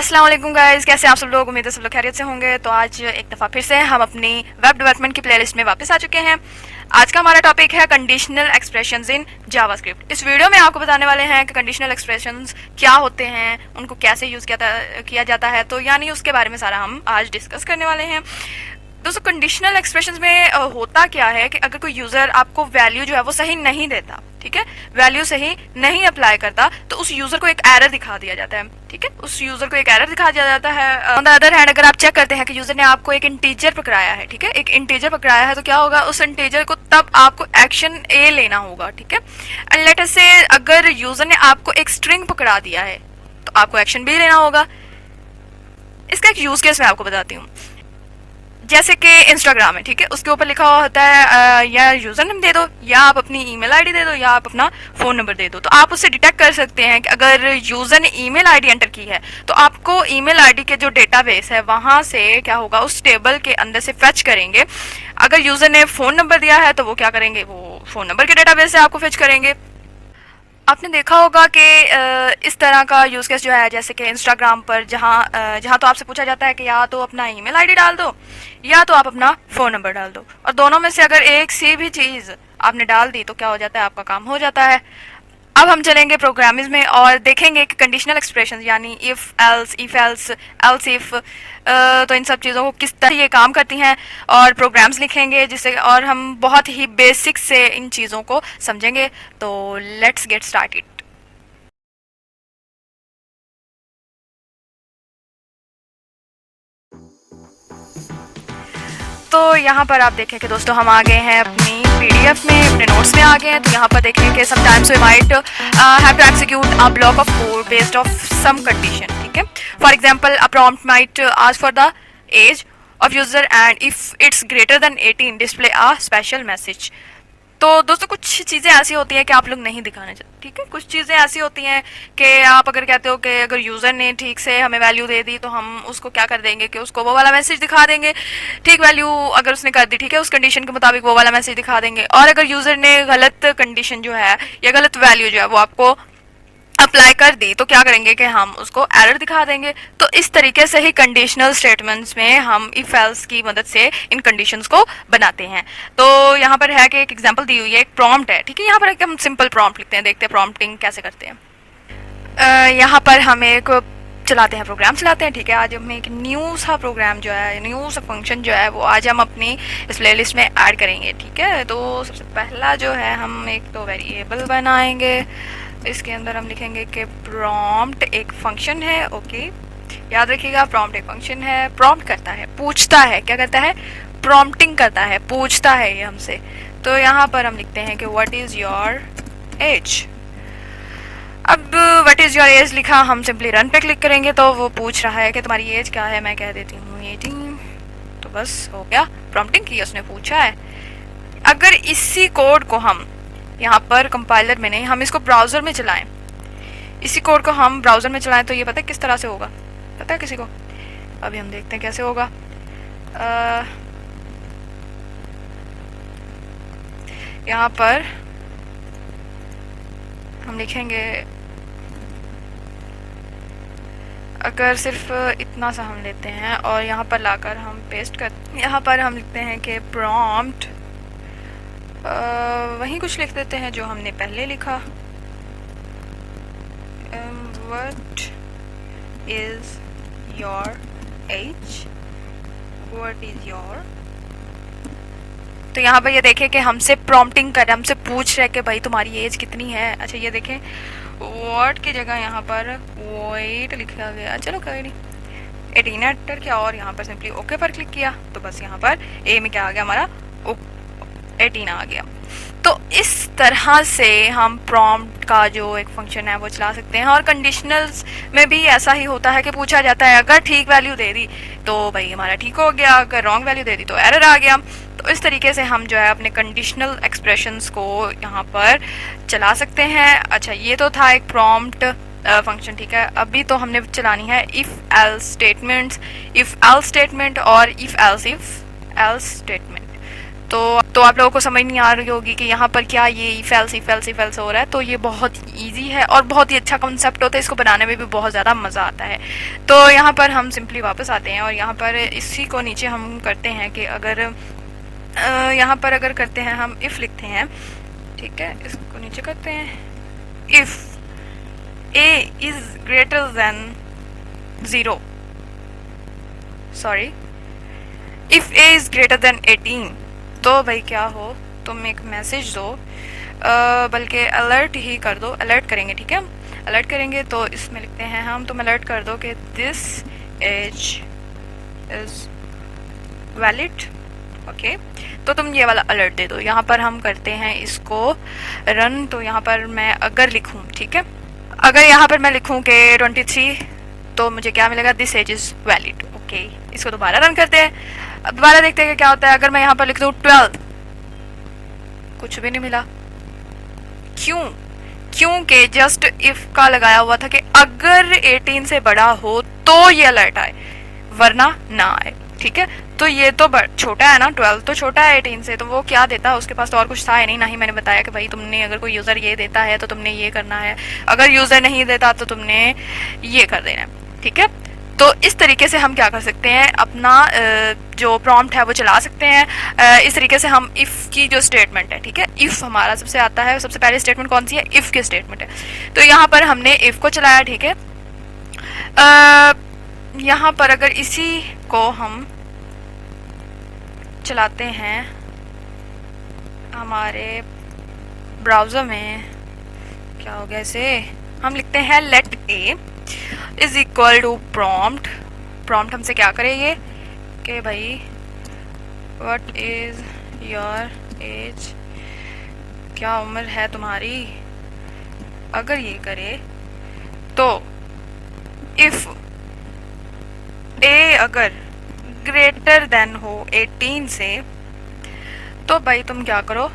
अस्सलाम वालेकुम गाइस, कैसे आप सब लोग। उम्मीद है सब लोग खैरियत से होंगे। तो आज एक दफ़ा फिर से हम अपनी वेब डेवलपमेंट की प्लेलिस्ट में वापस आ चुके हैं। आज का हमारा टॉपिक है कंडीशनल एक्सप्रेशंस इन जावास्क्रिप्ट। इस वीडियो में आपको बताने वाले हैं कि कंडीशनल एक्सप्रेशंस क्या होते हैं, उनको कैसे यूज़ किया जाता है, तो यानी उसके बारे में सारा हम आज डिस्कस करने वाले हैं। दोस्तों, कंडीशनल एक्सप्रेशंस में होता क्या है कि अगर कोई यूज़र आपको वैल्यू जो है वो सही नहीं देता, ठीक है, वैल्यू सही नहीं अप्लाई करता, तो उस यूज़र को एक एरर दिखा दिया जाता है। ठीक है, उस यूज़र को एक एरर दिखा दिया जाता है। ऑन द अदर हैंड, अगर आप चेक करते हैं कि यूज़र ने आपको एक इंटीजर पकड़ाया है, ठीक है, एक इंटीजर पकड़ाया है, तो क्या होगा, उस इंटीजर को तब आपको एक्शन ए लेना होगा। ठीक है, एंड लेट अस से अगर यूज़र ने आपको एक स्ट्रिंग पकड़ा दिया है तो आपको एक्शन बी लेना होगा। इसका एक यूज़ केस मैं आपको बताती हूँ। जैसे कि इंस्टाग्राम है, ठीक है, उसके ऊपर लिखा हुआ होता है या यूज़र नेम दे दो, या आप अपनी ईमेल आईडी दे दो, या आप अपना फ़ोन नंबर दे दो। तो आप उससे डिटेक्ट कर सकते हैं कि अगर यूज़र ने ईमेल आईडी एंटर की है तो आपको ईमेल आईडी के जो डेटाबेस है वहाँ से क्या होगा, उस टेबल के अंदर से फेच करेंगे। अगर यूज़र ने फ़ोन नंबर दिया है तो वो क्या करेंगे, वो फ़ोन नंबर के डेटाबेस से आपको फेच करेंगे। आपने देखा होगा कि इस तरह का यूज़ केस जो है, जैसे कि इंस्टाग्राम पर जहाँ तो आपसे पूछा जाता है कि या तो अपना ईमेल आईडी डाल दो या तो आप अपना फ़ोन नंबर डाल दो, और दोनों में से अगर एक सी भी चीज़ आपने डाल दी तो क्या हो जाता है, आपका काम हो जाता है। अब हम चलेंगे प्रोग्रामिंग में और देखेंगे कि कंडीशनल एक्सप्रेशन यानी इफ़ एल्स इफ़, तो इन सब चीज़ों को किस तरह ये काम करती हैं, और प्रोग्राम्स लिखेंगे जिससे, और हम बहुत ही बेसिक से इन चीज़ों को समझेंगे। तो लेट्स गेट स्टार्टेड। तो यहाँ पर आप देखें कि दोस्तों हम आ गए हैं अपनी पीडीएफ में, अपने नोट्स में आ गए हैं। तो यहाँ पर देखें कि sometimes we might have to execute a block of code based of some condition. ठीक है, for example a prompt might ask for the age of user and if it's greater than 18 display a special message. तो दोस्तों, कुछ चीज़ें ऐसी होती हैं कि आप लोग नहीं दिखाना चाहते। ठीक है, कुछ चीज़ें ऐसी होती हैं कि आप अगर कहते हो कि अगर यूज़र ने ठीक से हमें वैल्यू दे दी तो हम उसको क्या कर देंगे कि उसको वो वाला मैसेज दिखा देंगे। ठीक वैल्यू अगर उसने कर दी, ठीक है, उस कंडीशन के मुताबिक वो वाला मैसेज दिखा देंगे। और अगर यूज़र ने गलत कंडीशन जो है या गलत वैल्यू जो है वो आपको अप्लाई कर दी तो क्या करेंगे कि हम उसको एरर दिखा देंगे। तो इस तरीके से ही कंडीशनल स्टेटमेंट्स में हम इफ एल्स की मदद से इन कंडीशंस को बनाते हैं। तो यहाँ पर है कि एक एग्जांपल दी हुई है, एक प्रॉम्प्ट है। ठीक है, यहाँ पर हम सिंपल प्रॉम्प्ट लिखते हैं, देखते हैं प्रॉम्प्टिंग कैसे करते हैं। यहाँ पर हम एक चलाते हैं, प्रोग्राम चलाते हैं। ठीक है, आज हम एक न्यू सा प्रोग्राम जो है, न्यू सा फंक्शन जो है वो आज हम अपनी इस प्लेलिस्ट में ऐड करेंगे। ठीक है, तो सबसे पहला जो है हम एक तो वेरिएबल बनाएंगे। इसके अंदर हम लिखेंगे कि प्रॉम्प्ट एक फंक्शन है। ओके, याद रखिएगा, प्रॉम्प्ट एक फंक्शन है। प्रॉम्प्ट करता है, पूछता है, क्या करता है, प्रॉम्प्टिंग करता है, पूछता है ये हमसे। तो यहाँ पर हम लिखते हैं कि व्हाट इज़ योर एज। अब व्हाट इज़ योर एज लिखा, हम सिंपली रन पे क्लिक करेंगे तो वो पूछ रहा है कि तुम्हारी एज क्या है। मैं कह देती हूँ 18। तो बस हो गया, प्रॉम्प्टिंग की, उसने पूछा है। अगर इसी कोड को हम यहाँ पर कंपाइलर में नहीं, हम इसको ब्राउज़र में चलाएं, इसी कोड को हम ब्राउज़र में चलाएं, तो ये पता है किस तरह से होगा, पता है किसी को? अभी हम देखते हैं कैसे होगा। यहाँ पर हम लिखेंगे, अगर सिर्फ इतना सा हम लेते हैं और यहाँ पर लाकर हम पेस्ट कर, यहाँ पर हम लिखते हैं कि प्रॉम्प्ट, वहीं कुछ लिख देते हैं जो हमने पहले लिखा। What is your age, what is your. तो यहाँ पर ये देखें कि हमसे प्रॉम्प्टिंग कर रहे, हमसे पूछ रहे कि भाई तुम्हारी एज कितनी है। अच्छा, ये देखें व्हाट की जगह यहाँ पर वेट लिखा गया। चलो कोई नहीं, 18 एंटर किया और यहाँ पर सिंपली ओके पर क्लिक किया तो बस यहाँ पर ए में क्या आ गया, हमारा 18 आ गया। तो इस तरह से हम प्रॉम्प्ट का जो एक फंक्शन है वो चला सकते हैं। और कंडीशनल्स में भी ऐसा ही होता है कि पूछा जाता है, अगर ठीक वैल्यू दे दी तो भाई हमारा ठीक हो गया, अगर रॉन्ग वैल्यू दे दी तो एरर आ गया। तो इस तरीके से हम जो है अपने कंडीशनल एक्सप्रेशंस को यहाँ पर चला सकते हैं। अच्छा, ये तो था एक प्रॉम्प्ट फंक्शन। ठीक है, अभी तो हमने चलानी है इफ़ एल्स स्टेटमेंट और इफ़ एल्स स्टेटमेंट। तो आप लोगों को समझ नहीं आ रही होगी कि यहाँ पर क्या ये इफ एल्स हो रहा है। तो ये बहुत इजी है और बहुत ही अच्छा कॉन्सेप्ट होता है, इसको बनाने में भी बहुत ज़्यादा मज़ा आता है। तो यहाँ पर हम सिंपली वापस आते हैं और यहाँ पर इसी को नीचे हम करते हैं कि अगर यहाँ पर अगर करते हैं हम इफ़ लिखते हैं, ठीक है, इसको नीचे करते हैं, if a is greater than 0, sorry, if a is greater than 18, तो भाई क्या हो, तुम एक मैसेज दो, बल्कि अलर्ट ही कर दो, अलर्ट करेंगे, ठीक है, अलर्ट करेंगे। तो इसमें लिखते हैं हम, तुम अलर्ट कर दो कि this age is valid, okay. तो तुम ये वाला अलर्ट दे दो। यहाँ पर हम करते हैं इसको रन। तो यहाँ पर मैं अगर लिखूँ, ठीक है, अगर यहाँ पर मैं लिखूँ कि 23, तो मुझे क्या मिलेगा, this age is valid, okay. इसको दोबारा रन करते हैं, अब दोबारा देखते हैं कि क्या होता है। अगर मैं यहाँ पर लिख दूँ 12, कुछ भी नहीं मिला। क्योंकि जस्ट इफ का लगाया हुआ था कि अगर 18 से बड़ा हो तो ये अलर्ट आए, वरना ना आए, ठीक है। तो ये तो छोटा है ना, 12 तो छोटा है 18 से, तो वो क्या देता है, उसके पास तो और कुछ था ही नहीं। ना ही मैंने बताया कि भाई तुमने अगर कोई यूज़र ये देता है तो तुमने ये करना है, अगर यूज़र नहीं देता तो तुमने ये कर देना है, ठीक है। तो इस तरीके से हम क्या कर सकते हैं, अपना जो प्रॉम्प्ट है वो चला सकते हैं। इस तरीके से हम इफ़ की जो स्टेटमेंट है, ठीक है, इफ़ हमारा सबसे आता है, सबसे पहले स्टेटमेंट कौन सी है, इफ़ की स्टेटमेंट है। तो यहाँ पर हमने इफ़ को चलाया, ठीक है। यहाँ पर अगर इसी को हम चलाते हैं हमारे ब्राउज़र में, क्या हो गया, इसे हम लिखते हैं let a is equal to prompt हमसे क्या करेंगे कि भाई व्हाट इज योर एज, क्या उम्र है तुम्हारी। अगर ये करे तो इफ ए अगर ग्रेटर देन हो 18 से, तो भाई तुम क्या करो,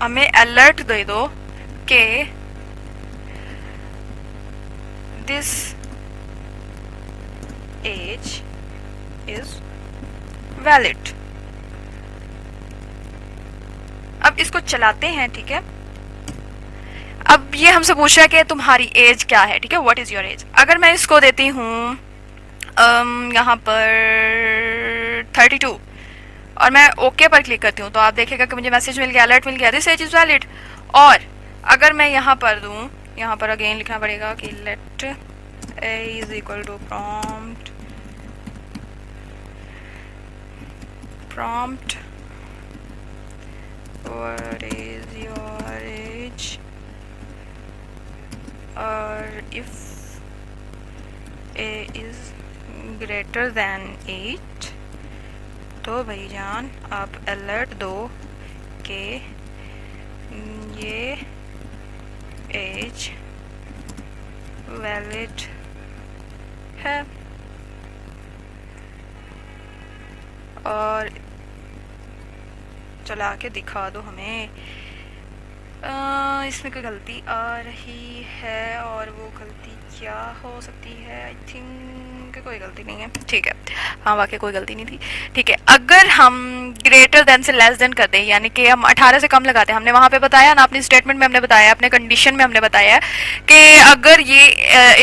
हमें अलर्ट दे दो कि दिस एज इज वैलिड। अब इसको चलाते हैं, ठीक है। अब ये हमसे पूछ रहा है कि तुम्हारी एज क्या है, ठीक है, व्हाट इज योर एज। अगर मैं इसको देती हूँ यहाँ पर 32 और मैं ओके पर क्लिक करती हूँ, तो आप देखेगा कि मुझे मैसेज मिल गया, अलर्ट मिल गया, दिस एज इज वैलिड। और अगर मैं यहाँ पर दूँ, यहाँ पर अगेन लिखना पड़ेगा कि let a is equal to prompt what is your age, और if a is greater than 8, तो भाईजान आप अलर्ट दो कि ये एज वैलिड है। और चला के दिखा दो हमें। इसमें कोई गलती आ रही है, और वो गलती क्या हो सकती है, आई थिंक कोई गलती नहीं है, ठीक है, हाँ वाकई कोई गलती नहीं थी, ठीक है। अगर हम ग्रेटर देन से लेस देन कर दें, यानी कि हम 18 से कम लगाते हैं, हमने वहाँ पे बताया ना, अपनी स्टेटमेंट में हमने बताया, अपने कंडीशन में हमने बताया कि अगर ये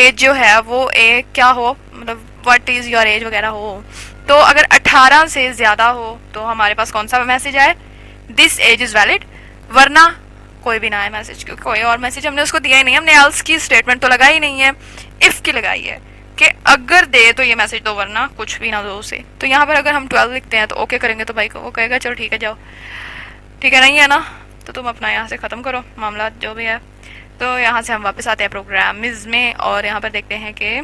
एज जो है वो क्या हो, मतलब व्हाट इज़ योर एज वगैरह हो, तो अगर 18 से ज़्यादा हो तो हमारे पास कौन सा मैसेज आए, दिस एज इज़ वैलिड, वरना कोई भी ना आए मैसेज, क्योंकि कोई और मैसेज हमने उसको दिया ही नहीं, हमने एल्स की स्टेटमेंट तो लगाई नहीं है, इफ़ की लगाई है कि अगर दे तो ये मैसेज दो, वरना कुछ भी ना दो उसे। तो यहाँ पर अगर हम 12 लिखते हैं तो ओके करेंगे, तो भाई को वो कहेगा चलो ठीक है जाओ, ठीक है, नहीं है ना, तो तुम अपना यहाँ से ख़त्म करो मामला जो भी है। तो यहाँ से हम वापस आते हैं प्रोग्रामिज़ में, और यहाँ पर देखते हैं कि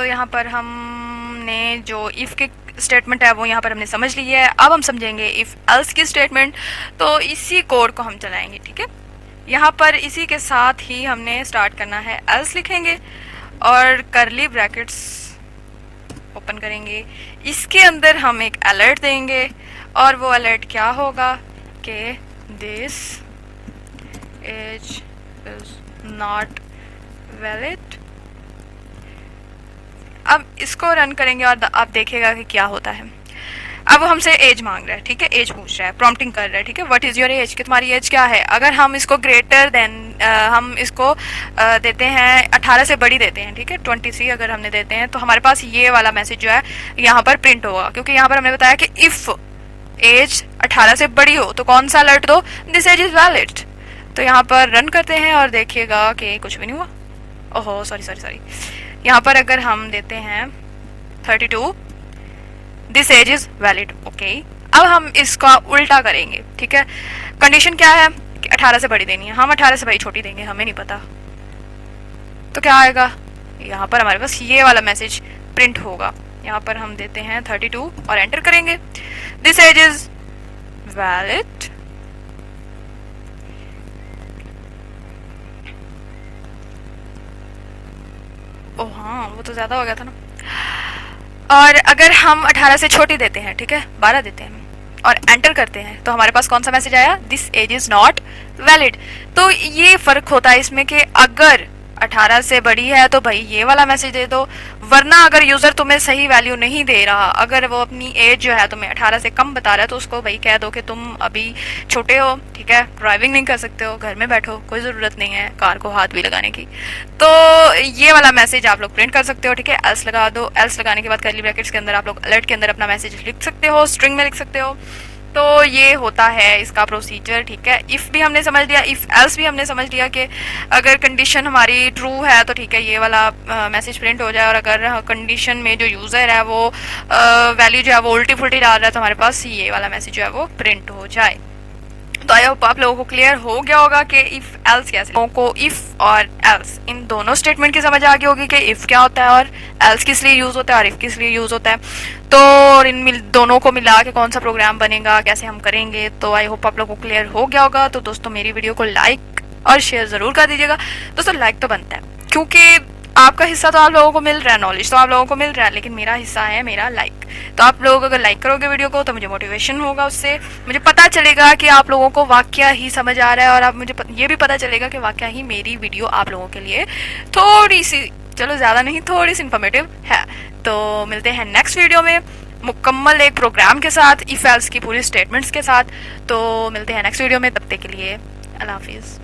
यहाँ पर हमने जो इफ़ की स्टेटमेंट है वो यहाँ पर हमने समझ ली है। अब हम समझेंगे इफ़ एल्स की स्टेटमेंट, तो इसी कोड को हम चलाएंगे, ठीक है। यहाँ पर इसी के साथ ही हमने स्टार्ट करना है, एल्स लिखेंगे और करली ब्रैकेट्स ओपन करेंगे, इसके अंदर हम एक अलर्ट देंगे, और वो अलर्ट क्या होगा कि this age is not valid. अब इसको रन करेंगे और आप देखिएगा कि क्या होता है। अब हमसे एज मांग रहा है, ठीक है, एज पूछ रहा है, प्रॉम्प्टिंग कर रहा है, ठीक है, व्हाट इज़ योर एज, कि तुम्हारी एज क्या है। अगर हम इसको ग्रेटर देन हम इसको देते हैं 18 से बड़ी देते हैं, ठीक है, 23 अगर हमने देते हैं, तो हमारे पास ये वाला मैसेज जो है यहाँ पर प्रिंट होगा, क्योंकि यहाँ पर हमने बताया कि इफ़ एज 18 से बड़ी हो तो कौन सा अलर्ट दो, दिस एज इज़ वैलिड। तो यहाँ पर रन करते हैं और देखिएगा कि कुछ भी नहीं हुआ। ओहो सॉरी, यहाँ पर अगर हम देते हैं 32, this age is valid, okay. अब हम इसका उल्टा करेंगे, ठीक है। कंडीशन क्या है कि 18 से बड़ी देनी है, हम 18 से बड़ी छोटी देंगे, हमें नहीं पता, तो क्या आएगा, यहाँ पर हमारे पास ये वाला मैसेज प्रिंट होगा। यहाँ पर हम देते हैं 32 और एंटर करेंगे, दिस एज इज वैलिड। ओह हाँ, वो तो ज़्यादा हो गया था ना। और अगर हम 18 से छोटी देते हैं, ठीक है, 12 देते हैं और एंटर करते हैं, तो हमारे पास कौन सा मैसेज आया, this age is not valid. तो ये फ़र्क होता है इसमें कि अगर 18 से बड़ी है तो भाई ये वाला मैसेज दे दो, वरना अगर यूज़र तुम्हें सही वैल्यू नहीं दे रहा, अगर वो अपनी एज जो है तुम्हें 18 से कम बता रहा है, तो उसको भाई कह दो कि तुम अभी छोटे हो, ठीक है, ड्राइविंग नहीं कर सकते हो, घर में बैठो, कोई ज़रूरत नहीं है कार को हाथ भी लगाने की। तो ये वाला मैसेज आप लोग प्रिंट कर सकते हो, ठीक है। एल्स लगा दो, एल्स लगाने के बाद कर्ली ब्रैकेट्स के अंदर आप लोग अलर्ट के अंदर अपना मैसेज लिख सकते हो, स्ट्रिंग में लिख सकते हो। तो ये होता है इसका प्रोसीजर, ठीक है। इफ़ भी हमने समझ लिया, इफ़ एल्स भी हमने समझ लिया कि अगर कंडीशन हमारी ट्रू है तो ठीक है, ये वाला मैसेज प्रिंट हो जाए, और अगर कंडीशन में जो यूज़र है वो वैल्यू जो है वो उल्टी फुल्टी डाल रहा है, तो हमारे पास ये वाला मैसेज जो है वो प्रिंट हो जाए। तो आई होप आप लोगों को क्लियर हो गया होगा कि इफ़ एल्स कैसे, लोगों को इफ़ और एल्स इन दोनों स्टेटमेंट की समझ आ गई होगी कि इफ़ क्या होता है और एल्स किस लिए यूज़ होता है और इफ़ किस लिए यूज़ होता है। तो इन दोनों को मिला के कौन सा प्रोग्राम बनेगा, कैसे हम करेंगे, तो आई होप आप लोगों को क्लियर हो गया होगा। तो दोस्तों मेरी वीडियो को लाइक और शेयर ज़रूर कर दीजिएगा। दोस्तों लाइक तो बनता है, क्योंकि आपका हिस्सा तो आप लोगों को मिल रहा है, नॉलेज तो आप लोगों को मिल रहा है, लेकिन मेरा हिस्सा है मेरा लाइक। तो आप लोग अगर लाइक करोगे वीडियो को तो मुझे मोटिवेशन होगा, उससे मुझे पता चलेगा कि आप लोगों को वाकया ही समझ आ रहा है, और आप मुझे ये भी पता चलेगा कि वाकया ही मेरी वीडियो आप लोगों के लिए थोड़ी सी, चलो ज़्यादा नहीं, थोड़ी सी इन्फॉर्मेटिव है। तो मिलते हैं नेक्स्ट वीडियो में मुकम्मल एक प्रोग्राम के साथ, इफ एल्स की पूरी स्टेटमेंट्स के साथ। तो मिलते हैं नेक्स्ट वीडियो में, तब तक के लिए अल्लाह हाफिज़।